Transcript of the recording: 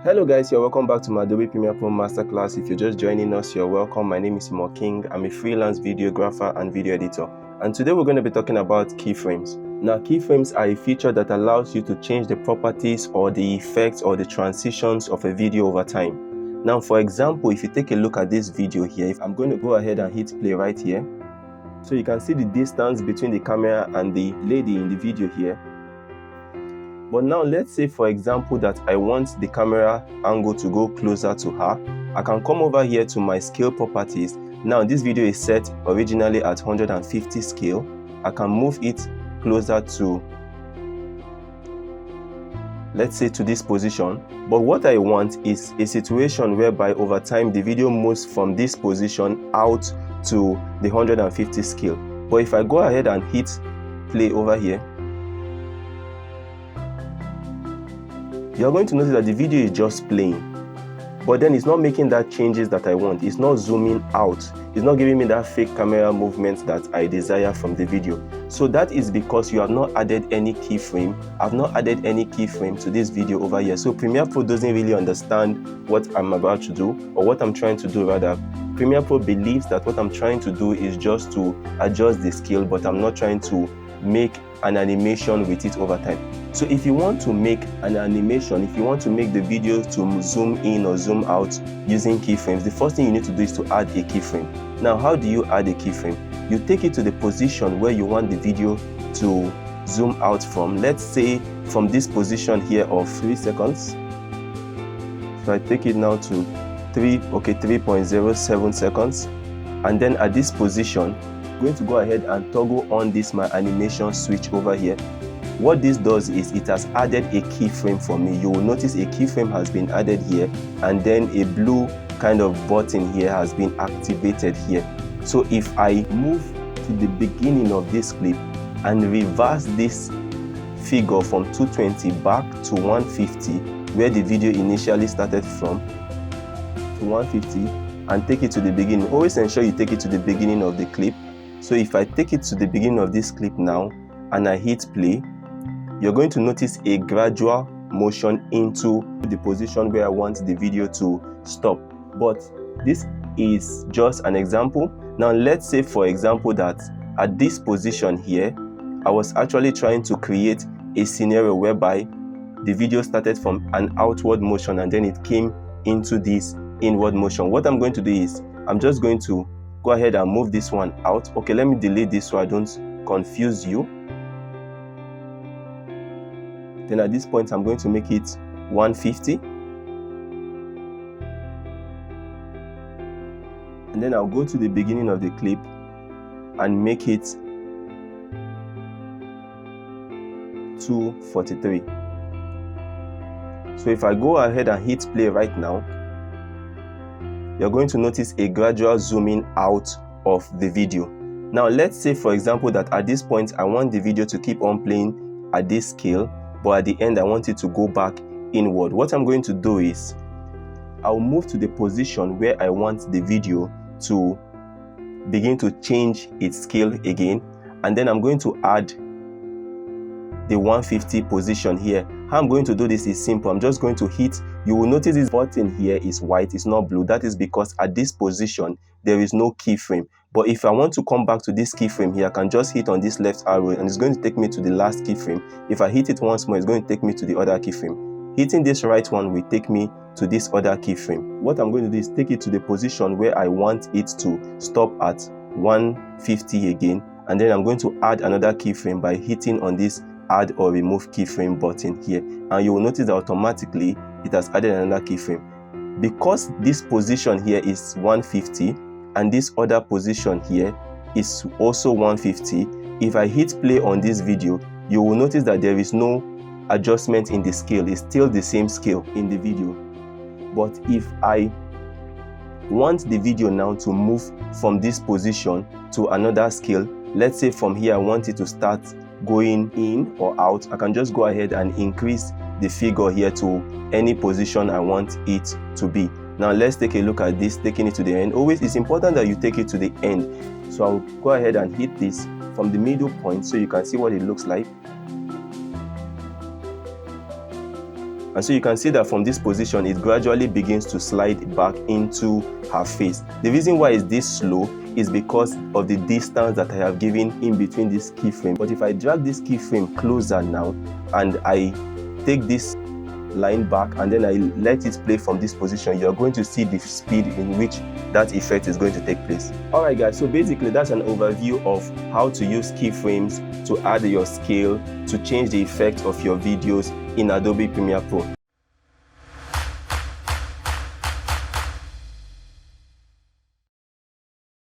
Hello guys, you're welcome back to my Adobe Premiere Pro Masterclass. If you're just joining us, you're welcome. My name is King. I'm a freelance videographer and video editor. And today we're going to be talking about keyframes. Now, keyframes are a feature that allows you to change the properties or the effects or the transitions of a video over time. Now, for example, if you take a look at this video here, I'm going to go ahead and hit play right here. So you can see the distance between the camera and the lady in the video here. But now let's say, for example, that I want the camera angle to go closer to her. I can come over here to my scale properties. Now this video is set originally at 150 scale. I can move it closer to, let's say, to this position. But what I want is a situation whereby over time the video moves from this position out to the 150 scale. But if I go ahead and hit play over here, you're going to notice that the video is just playing, but then it's not making that changes that I want. It's not zooming out. It's not giving me that fake camera movement that I desire from the video. So that is because you have not added any keyframe. I've not added any keyframe to this video over here. So Premiere Pro doesn't really understand what I'm about to do, or what I'm trying to do rather. Premiere Pro believes that what I'm trying to do is just to adjust the scale, but I'm not trying to make an animation with it over time. So if you want to make an animation, if you want to make the video to zoom in or zoom out using keyframes, the first thing you need to do is to add a keyframe. Now, how do you add a keyframe? You take it to the position where you want the video to zoom out from. Let's say from this position here of 3 seconds. So I take it now to 3.07 seconds. And then at this position, I'm going to go ahead and toggle on this my animation switch over here. What this does is it has added a keyframe for me. You will notice a keyframe has been added here, and then a blue kind of button here has been activated here. So if I move to the beginning of this clip and reverse this figure from 220 back to 150, where the video initially started from, to 150, and take it to the beginning, always ensure you take it to the beginning of the clip. So if I take it to the beginning of this clip now and I hit play, you're going to notice a gradual motion into the position where I want the video to stop. But this is just an example. Now let's say, for example, that at this position here, I was actually trying to create a scenario whereby the video started from an outward motion and then it came into this inward motion. What I'm going to do is I'm just going to go ahead and move this one out. Okay, let me delete this so I don't confuse you. Then at this point, I'm going to make it 150. And then I'll go to the beginning of the clip and make it 243. So if I go ahead and hit play right now, you're going to notice a gradual zooming out of the video. Now let's say, for example, that at this point I want the video to keep on playing at this scale, but at the end I want it to go back inward. What I'm going to do is I'll move to the position where I want the video to begin to change its scale again, and then I'm going to add the 150 position here. How I'm going to do this is simple. I'm just going to hit, you will notice this button here is white, it's not blue. That is because at this position there is no keyframe. But if I want to come back to this keyframe here, I can just hit on this left arrow and it's going to take me to the last keyframe. If I hit it once more, it's going to take me to the other keyframe. Hitting this right one will take me to this other keyframe. What I'm going to do is take it to the position where I want it to stop at 150 again, and then I'm going to add another keyframe by hitting on this add or remove keyframe button here, and you will notice that automatically it has added another keyframe. Because this position here is 150 and this other position here is also 150, if I hit play on this video, you will notice that there is no adjustment in the scale. It's still the same scale in the video. But if I want the video now to move from this position to another scale, let's say from here I want it to start going in or out, I can just go ahead and increase the figure here to any position I want it to be. Now let's take a look at this, taking it to the end. Always, it's important that you take it to the end. So I'll go ahead and hit this from the middle point so you can see what it looks like. And so you can see that from this position, it gradually begins to slide back into her face. The reason why it's this slow is because of the distance that I have given in between this keyframe. But if I drag this keyframe closer now, and I take this line back and then I let it play from this position, you're going to see the speed in which that effect is going to take place. Alright guys, so basically that's an overview of how to use keyframes to add your scale, to change the effect of your videos in Adobe Premiere Pro.